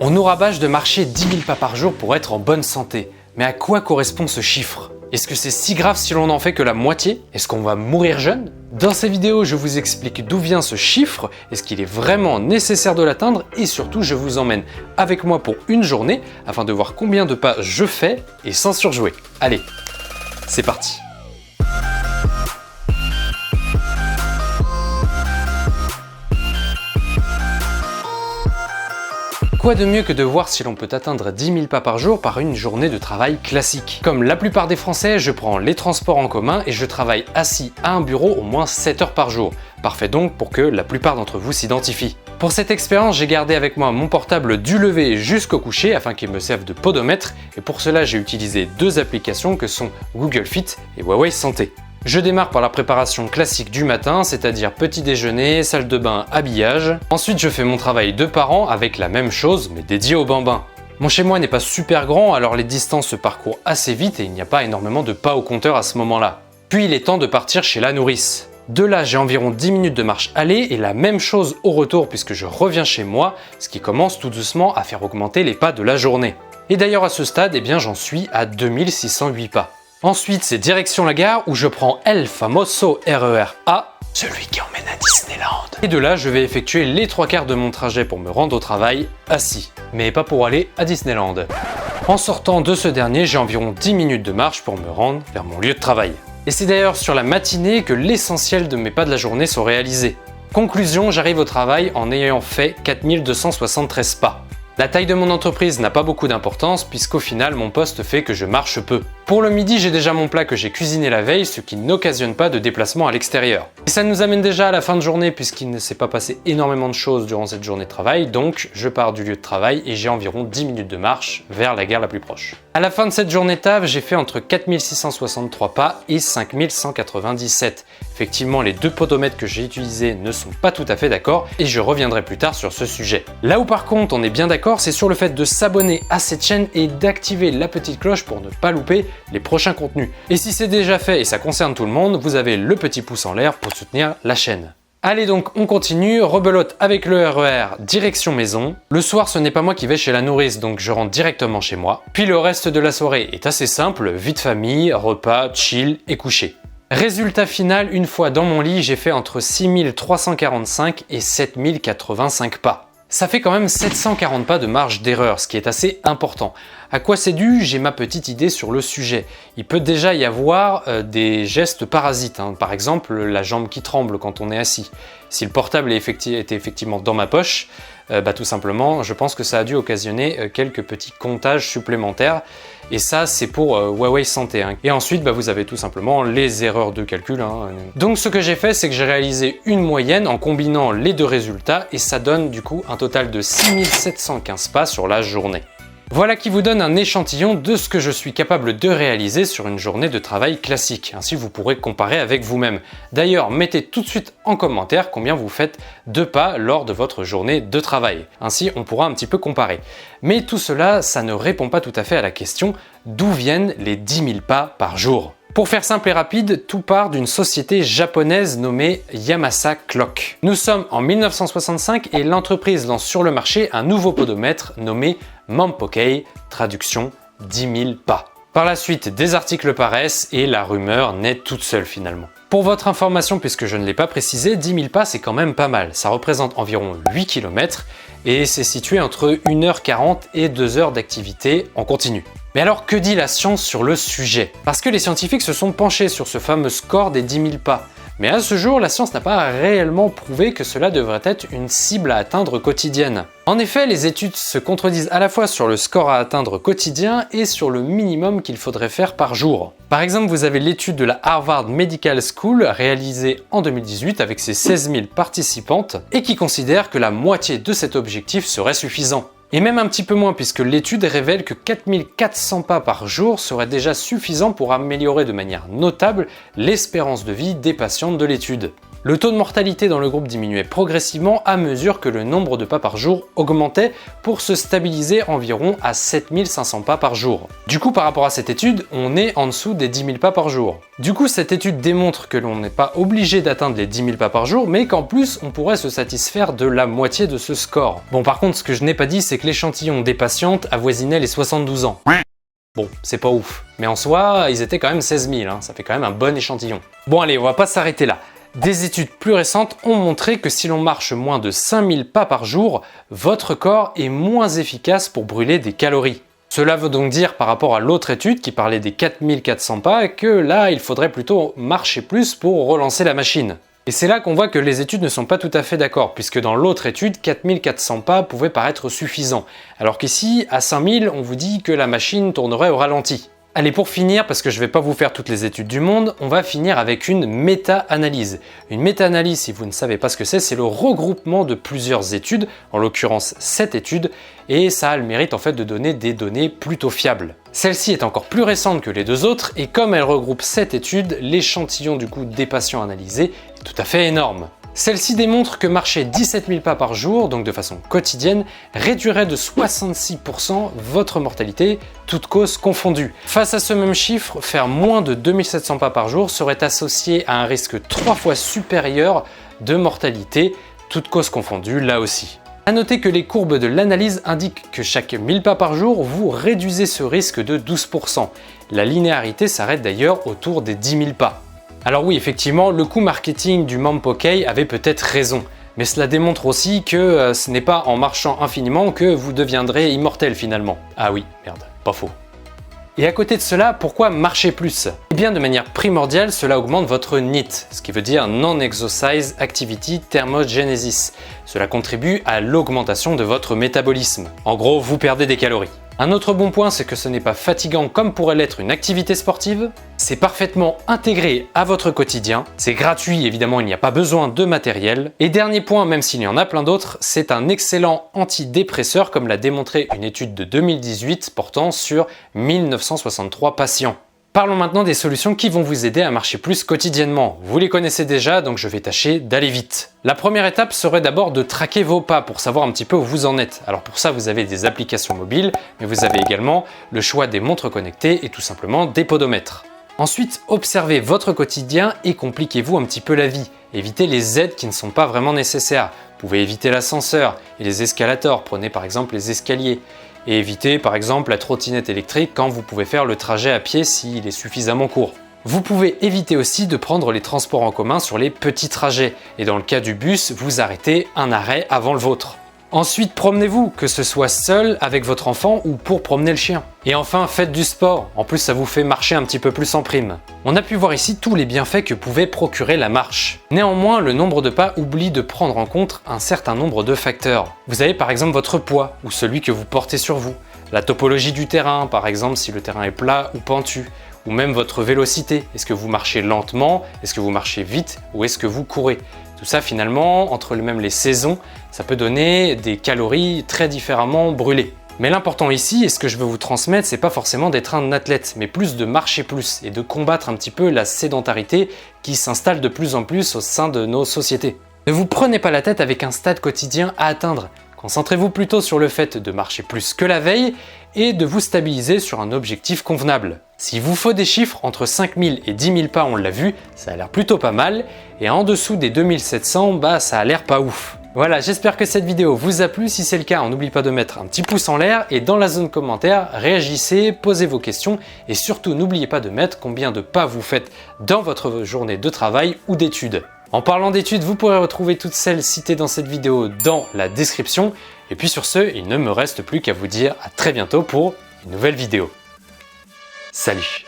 On nous rabâche de marcher 10 000 pas par jour pour être en bonne santé. Mais à quoi correspond ce chiffre? Est-ce que c'est si grave si l'on n'en fait que la moitié? Est-ce qu'on va mourir jeune? Dans ces vidéos, je vous explique d'où vient ce chiffre, est-ce qu'il est vraiment nécessaire de l'atteindre et surtout je vous emmène avec moi pour une journée afin de voir combien de pas je fais et sans surjouer. Allez, c'est parti! Quoi de mieux que de voir si l'on peut atteindre 10 000 pas par jour par une journée de travail classique? Comme la plupart des Français, je prends les transports en commun et je travaille assis à un bureau au moins 7 heures par jour. Parfait donc pour que la plupart d'entre vous s'identifient. Pour cette expérience, j'ai gardé avec moi mon portable du lever jusqu'au coucher afin qu'il me serve de podomètre et pour cela j'ai utilisé deux applications que sont Google Fit et Huawei Santé. Je démarre par la préparation classique du matin, c'est-à-dire petit déjeuner, salle de bain, habillage. Ensuite, je fais mon travail de parent avec la même chose, mais dédié au bambin. Mon chez-moi n'est pas super grand, alors les distances se parcourent assez vite et il n'y a pas énormément de pas au compteur à ce moment-là. Puis il est temps de partir chez la nourrice. De là, j'ai environ 10 minutes de marche aller et la même chose au retour puisque je reviens chez moi, ce qui commence tout doucement à faire augmenter les pas de la journée. Et d'ailleurs à ce stade, j'en suis à 2608 pas. Ensuite, c'est direction la gare où je prends El Famoso RER A, celui qui emmène à Disneyland. Et de là, je vais effectuer les 3/4 de mon trajet pour me rendre au travail assis, mais pas pour aller à Disneyland. En sortant de ce dernier, j'ai environ 10 minutes de marche pour me rendre vers mon lieu de travail. Et c'est d'ailleurs sur la matinée que l'essentiel de mes pas de la journée sont réalisés. Conclusion, j'arrive au travail en ayant fait 4273 pas. La taille de mon entreprise n'a pas beaucoup d'importance puisqu'au final mon poste fait que je marche peu. Pour le midi, j'ai déjà mon plat que j'ai cuisiné la veille, ce qui n'occasionne pas de déplacement à l'extérieur. Et ça nous amène déjà à la fin de journée puisqu'il ne s'est pas passé énormément de choses durant cette journée de travail, donc je pars du lieu de travail et j'ai environ 10 minutes de marche vers la gare la plus proche. À la fin de cette journée taf, j'ai fait entre 4663 pas et 5197. Effectivement, les deux podomètres que j'ai utilisés ne sont pas tout à fait d'accord et je reviendrai plus tard sur ce sujet. Là où par contre on est bien d'accord, c'est sur le fait de s'abonner à cette chaîne et d'activer la petite cloche pour ne pas louper les prochains contenus. Et si c'est déjà fait et ça concerne tout le monde, vous avez le petit pouce en l'air pour soutenir la chaîne. Allez donc, on continue, rebelote avec le RER, direction maison. Le soir, ce n'est pas moi qui vais chez la nourrice, donc je rentre directement chez moi. Puis le reste de la soirée est assez simple, vie de famille, repas, chill et coucher. Résultat final, une fois dans mon lit, j'ai fait entre 6345 et 7085 pas. Ça fait quand même 740 pas de marge d'erreur, ce qui est assez important. À quoi c'est dû? J'ai ma petite idée sur le sujet. Il peut déjà y avoir des gestes parasites, par exemple la jambe qui tremble quand on est assis. Si le portable était effectivement dans ma poche, tout simplement, je pense que ça a dû occasionner quelques petits comptages supplémentaires. Et ça, c'est pour Huawei Santé. Et ensuite, vous avez tout simplement les erreurs de calcul. Donc ce que j'ai fait, c'est que j'ai réalisé une moyenne en combinant les deux résultats et ça donne du coup un total de 6715 pas sur la journée. Voilà qui vous donne un échantillon de ce que je suis capable de réaliser sur une journée de travail classique. Ainsi, vous pourrez comparer avec vous-même. D'ailleurs, mettez tout de suite en commentaire combien vous faites de pas lors de votre journée de travail. Ainsi, on pourra un petit peu comparer. Mais tout cela, ça ne répond pas tout à fait à la question d'où viennent les 10 000 pas par jour. Pour faire simple et rapide, tout part d'une société japonaise nommée Yamasa Clock. Nous sommes en 1965 et l'entreprise lance sur le marché un nouveau podomètre nommé Mampokei, traduction 10 000 pas. Par la suite, des articles paraissent et la rumeur naît toute seule finalement. Pour votre information, puisque je ne l'ai pas précisé, 10 000 pas c'est quand même pas mal. Ça représente environ 8 km et c'est situé entre 1h40 et 2 heures d'activité en continu. Mais alors que dit la science sur le sujet? Parce que les scientifiques se sont penchés sur ce fameux score des 10 000 pas. Mais à ce jour, la science n'a pas réellement prouvé que cela devrait être une cible à atteindre quotidienne. En effet, les études se contredisent à la fois sur le score à atteindre quotidien et sur le minimum qu'il faudrait faire par jour. Par exemple, vous avez l'étude de la Harvard Medical School réalisée en 2018 avec ses 16 000 participantes et qui considère que la moitié de cet objectif serait suffisant. Et même un petit peu moins puisque l'étude révèle que 4400 pas par jour serait déjà suffisant pour améliorer de manière notable l'espérance de vie des patientes de l'étude. Le taux de mortalité dans le groupe diminuait progressivement à mesure que le nombre de pas par jour augmentait pour se stabiliser environ à 7500 pas par jour. Du coup, par rapport à cette étude, on est en dessous des 10 000 pas par jour. Du coup, cette étude démontre que l'on n'est pas obligé d'atteindre les 10 000 pas par jour, mais qu'en plus, on pourrait se satisfaire de la moitié de ce score. Bon, par contre, ce que je n'ai pas dit, c'est que l'échantillon des patientes avoisinait les 72 ans. Bon, c'est pas ouf. Mais en soi, ils étaient quand même 16 000, ça fait quand même un bon échantillon. Bon allez, on va pas s'arrêter là. Des études plus récentes ont montré que si l'on marche moins de 5000 pas par jour, votre corps est moins efficace pour brûler des calories. Cela veut donc dire par rapport à l'autre étude qui parlait des 4400 pas que là, il faudrait plutôt marcher plus pour relancer la machine. Et c'est là qu'on voit que les études ne sont pas tout à fait d'accord, puisque dans l'autre étude, 4400 pas pouvaient paraître suffisants, alors qu'ici, à 5000, on vous dit que la machine tournerait au ralenti. Allez, pour finir, parce que je ne vais pas vous faire toutes les études du monde, on va finir avec une méta-analyse. Une méta-analyse, si vous ne savez pas ce que c'est le regroupement de plusieurs études, en l'occurrence 7 études, et ça a le mérite en fait de donner des données plutôt fiables. Celle-ci est encore plus récente que les deux autres, et comme elle regroupe 7 études, l'échantillon du coup des patients analysés est tout à fait énorme. Celle-ci démontre que marcher 17 000 pas par jour, donc de façon quotidienne, réduirait de 66% votre mortalité, toutes causes confondues. Face à ce même chiffre, faire moins de 2700 pas par jour serait associé à un risque 3 fois supérieur de mortalité, toutes causes confondues là aussi. A noter que les courbes de l'analyse indiquent que chaque 1000 pas par jour, vous réduisez ce risque de 12%. La linéarité s'arrête d'ailleurs autour des 10 000 pas. Alors oui, effectivement, le coût marketing du Mampokay avait peut-être raison, mais cela démontre aussi que ce n'est pas en marchant infiniment que vous deviendrez immortel finalement. Ah oui, merde, pas faux. Et à côté de cela, pourquoi marcher plus? Eh bien, de manière primordiale, cela augmente votre NEAT, ce qui veut dire Non-Exercise Activity Thermogenesis. Cela contribue à l'augmentation de votre métabolisme. En gros, vous perdez des calories. Un autre bon point, c'est que ce n'est pas fatigant comme pourrait l'être une activité sportive. C'est parfaitement intégré à votre quotidien. C'est gratuit, évidemment, il n'y a pas besoin de matériel. Et dernier point, même s'il y en a plein d'autres, c'est un excellent antidépresseur, comme l'a démontré une étude de 2018 portant sur 1963 patients. Parlons maintenant des solutions qui vont vous aider à marcher plus quotidiennement. Vous les connaissez déjà, donc je vais tâcher d'aller vite. La première étape serait d'abord de traquer vos pas pour savoir un petit peu où vous en êtes. Alors pour ça, vous avez des applications mobiles, mais vous avez également le choix des montres connectées et tout simplement des podomètres. Ensuite, observez votre quotidien et compliquez-vous un petit peu la vie. Évitez les aides qui ne sont pas vraiment nécessaires. Vous pouvez éviter l'ascenseur et les escalators, prenez par exemple les escaliers. Et évitez par exemple la trottinette électrique quand vous pouvez faire le trajet à pied s'il est suffisamment court. Vous pouvez éviter aussi de prendre les transports en commun sur les petits trajets et dans le cas du bus, vous arrêtez un arrêt avant le vôtre. Ensuite, promenez-vous, que ce soit seul, avec votre enfant ou pour promener le chien. Et enfin, faites du sport, en plus ça vous fait marcher un petit peu plus en prime. On a pu voir ici tous les bienfaits que pouvait procurer la marche. Néanmoins, le nombre de pas oublie de prendre en compte un certain nombre de facteurs. Vous avez par exemple votre poids ou celui que vous portez sur vous, la topologie du terrain, par exemple si le terrain est plat ou pentu, ou même votre vélocité. Est-ce que vous marchez lentement, est-ce que vous marchez vite ou est-ce que vous courez? Tout ça finalement, entre même les saisons, ça peut donner des calories très différemment brûlées. Mais l'important ici, et ce que je veux vous transmettre, c'est pas forcément d'être un athlète, mais plus de marcher plus et de combattre un petit peu la sédentarité qui s'installe de plus en plus au sein de nos sociétés. Ne vous prenez pas la tête avec un stade quotidien à atteindre. Concentrez-vous plutôt sur le fait de marcher plus que la veille et de vous stabiliser sur un objectif convenable. S'il vous faut des chiffres entre 5000 et 10 000 pas, on l'a vu, ça a l'air plutôt pas mal, et en dessous des 2700, bah ça a l'air pas ouf. Voilà, j'espère que cette vidéo vous a plu. Si c'est le cas, on n'oublie pas de mettre un petit pouce en l'air et dans la zone commentaire, réagissez, posez vos questions et surtout n'oubliez pas de mettre combien de pas vous faites dans votre journée de travail ou d'études. En parlant d'études, vous pourrez retrouver toutes celles citées dans cette vidéo dans la description. Et puis sur ce, il ne me reste plus qu'à vous dire à très bientôt pour une nouvelle vidéo. Salut!